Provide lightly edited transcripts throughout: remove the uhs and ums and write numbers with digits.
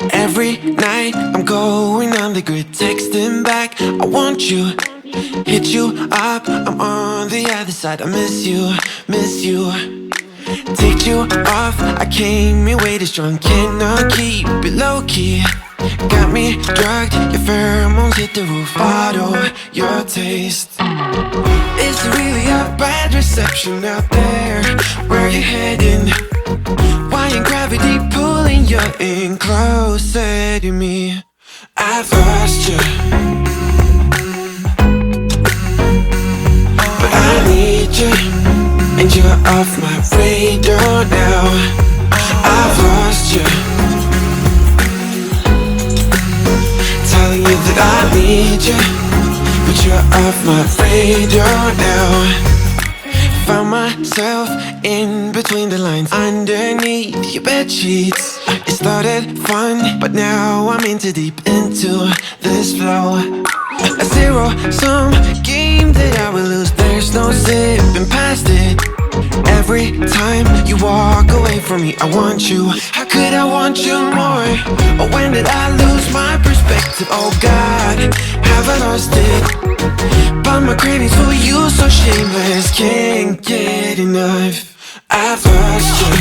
Every night I'm going on the grid, texting back, I want you. Hit you up, I'm on the other side. I miss you, miss you. Take you off, I came in way too strong. Cannot keep it low key. Got me drugged, your pheromones hit the roof. Auto, your taste. It's really a bad reception out there. Where you heading? Why ain't gravity pulling you in closer to me? I've lost you, but I need you, and you're off my radar now. I've lost you, telling you that I need you, but you're off my radar now. Found myself in between the lines, underneath your bed sheets. It started fun, but now I'm in too deep into this flow. A zero-sum game that I will lose. There's no zipping past it. Every time you walk away from me, I want you. How could I want you more? Or when did I lose my perspective? Oh God, have I lost it? But my cravings for you so shameless, can't get enough. I've lost you,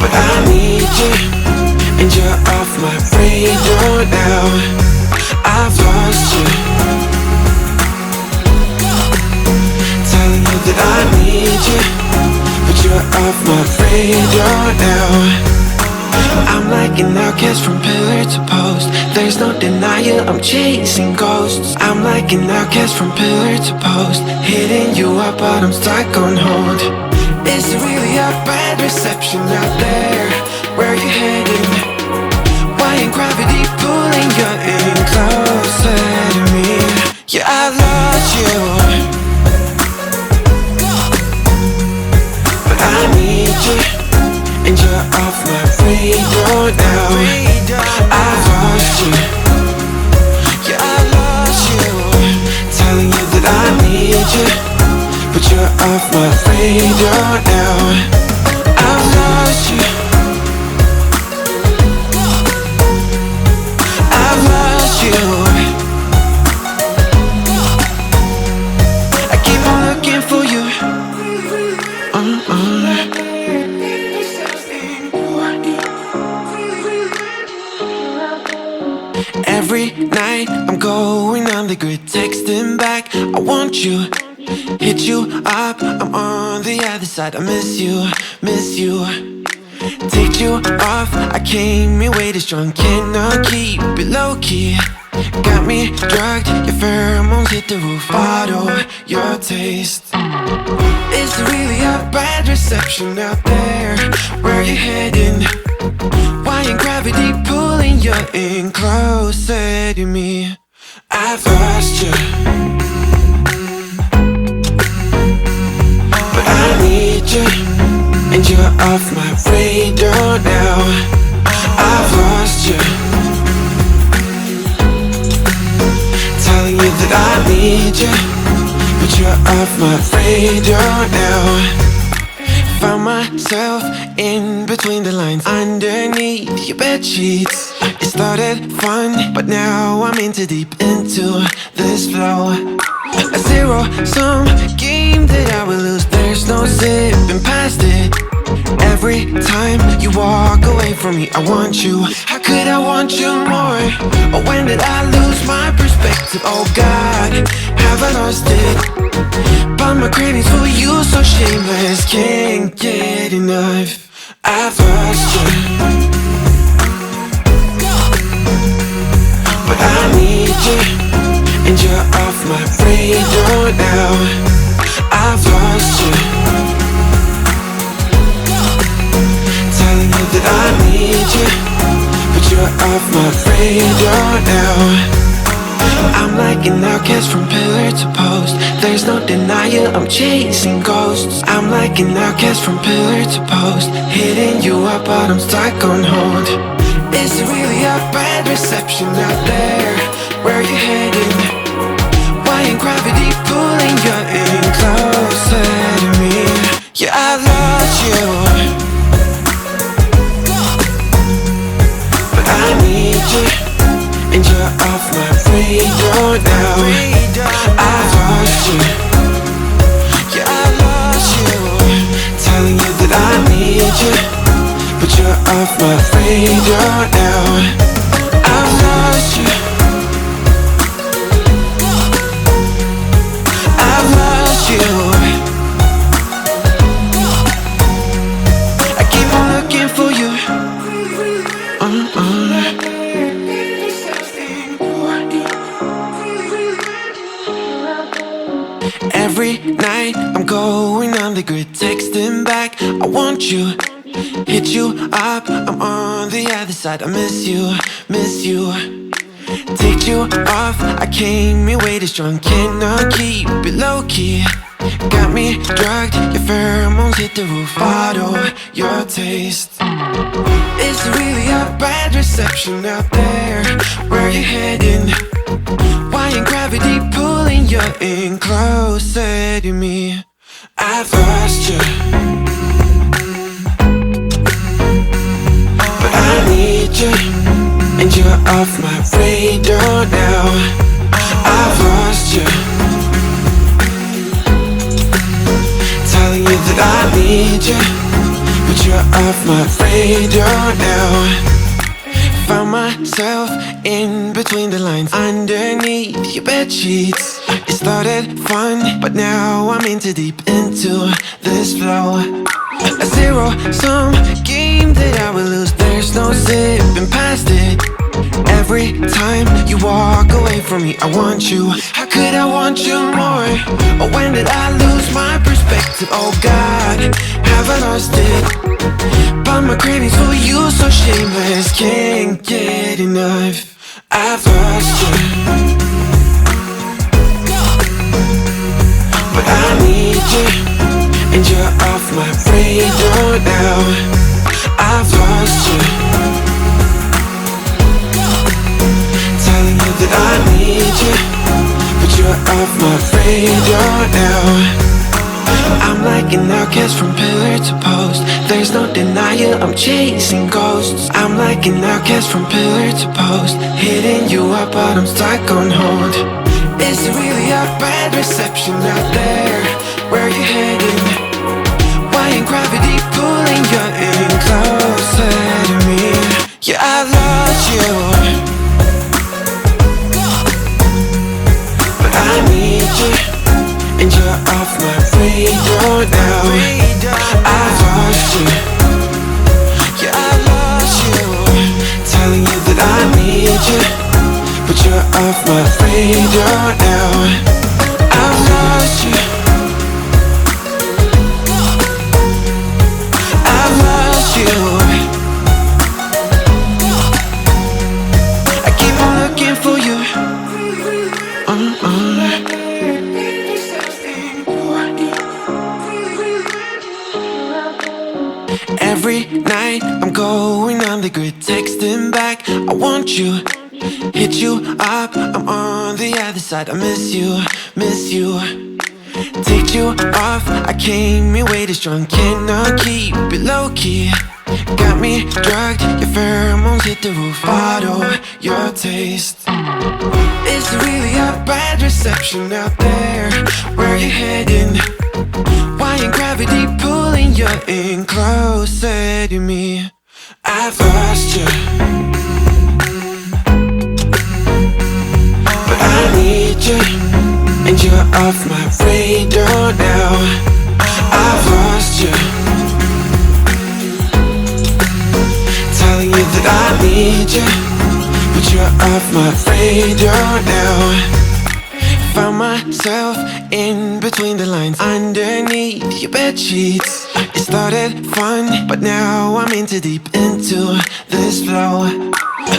but I need you, and you're off my radar now. I've lost you, telling you that I need you, but you're off my radar now. I'm like an outcast from pillar to post. There's no denial, I'm chasing ghosts. I'm like an outcast from pillar to post, hitting you up but I'm stuck on hold. It's really a bad reception out there. Where you heading? Why ain't gravity pulling you in closer to me? Yeah, I lost you, but I need you, and you're off my radar now. I've lost you, yeah, I lost you, telling you that I need you, but you're off my radar now. I've lost you, I've lost you. I keep on looking for you. Every night I'm going on the grid, texting back, I want you. Hit you up, I'm on the other side. I miss you, miss you. Take you off, I came in way too strong. Cannot keep it low key. Got me drugged, your pheromones hit the roof. Auto, your taste. It's really a bad reception out there. Where you heading? Why ain't gravity pulling you in closer to me? I've lost you, but I need you, and you're off my radar now. I've lost you, telling you that I need you, but you're off my radar now. Found myself in between the lines, underneath your bed sheets. It started fun, but now I'm in too deep into this flow. A zero-sum game that I will lose. There's no zipping past it. Every time you walk away from me, I want you. How could I want you more? Or when did I lose my perspective? Oh God, have I lost it? But my cravings for you so shameless, can't get enough. I've lost you, but I need you, and you're off my radar now. I've lost you, telling you that I need you, but you're off my radar now. I'm like an outcast from pillar to post. There's no denial, I'm chasing ghosts. I'm like an outcast from pillar to post, hitting you up but I'm stuck on hold. It's really a bad reception out there. Where you heading? Why ain't gravity pulling you in closer to me? Yeah, I lost you, need you, but you're off my radar now. I've lost you, I've lost you. I keep on looking for you. Every night I'm going on the grid, texting back, I want you. Hit you up, I'm on the other side. I miss you, miss you. Take you off, I came here way too strong. Cannot keep it low key. Got me drugged, your pheromones hit the roof. Bottle your taste. It's really a bad reception out there. Where you heading? Why ain't gravity pulling you in closer to me? I've lost you, but I need you, and you're off my radar now. I've lost you, telling you that I need you, but you're off my radar now. Found myself in between the lines, underneath your bed sheets. It started fun, but now I'm in too deep into this flow. A zero-sum game that I will lose. There's no zipping past it. Every time you walk away from me, I want you. How could I want you more? Or when did I lose my perspective? Oh God, have I lost it? But my cravings for you so shameless, can't get enough. I've lost you, but I need you, and you're off my radar now. I've lost you, telling you that I need you, but you're off my radar now. I'm like an outcast from pillar to post. There's no denial, I'm chasing ghosts. I'm like an outcast from pillar to post, hitting you up but I'm stuck on hold. It's really a bad reception out there. Where you heading? Why ain't gravity pulling you in closer to me? Yeah, I lost you, but I need you, and you're off my radar now. I've lost you, yeah, I lost you, telling you that I need you, but you're off my radar now. I've lost you, I've lost you. I keep on looking for you. Every night I'm going on the grid, texting back, I want you. Hit you up, I'm on the other side. I miss you, miss you. Take you off, I came here way too strong. Cannot keep it low key. Got me drugged, your pheromones hit the roof. Bottle your taste. It's really a bad reception out there. Where you heading? Why ain't gravity pulling you in closer to me? I've lost you, but I need you, and you're off my radar now. I've lost you, telling you that I need you, but you're off my radar now. Found myself in between the lines, underneath your bed sheets. It started fun, but now I'm in too deep into this flow.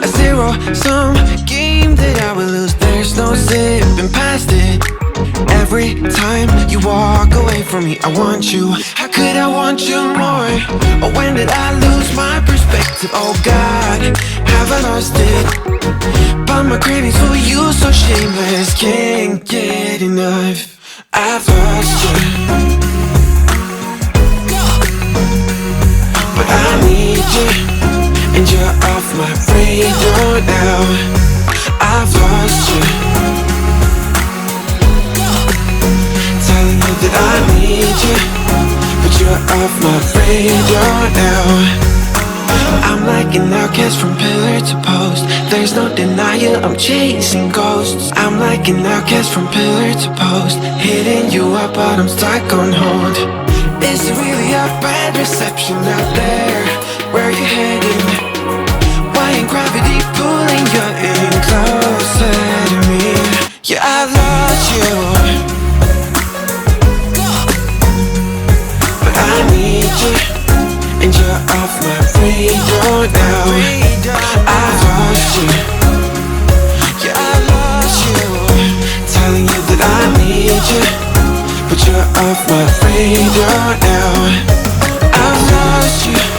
A zero-sum game that I will lose. There's no zipping past it. Every time you walk away from me, I want you. How could I want you more? Or when did I lose my perspective? Oh God, have I lost it? But my cravings for you so shameless, can't get enough. I've lost you, but I need you, and you're off my radar now. I've lost you, telling you that I need you, but you're off my radar now. I'm like an outcast from pillar to post. There's no denial, I'm chasing ghosts. I'm like an outcast from pillar to post, hitting you up but I'm stuck on hold. Is it really a bad reception out there? Where are you heading? Why ain't gravity pulling you in closer to me? Yeah, I lost you, but I need you, and you're off my radar now. I've lost you, yeah, I lost you, telling you that I need you, but you're off my radar now. I've lost you.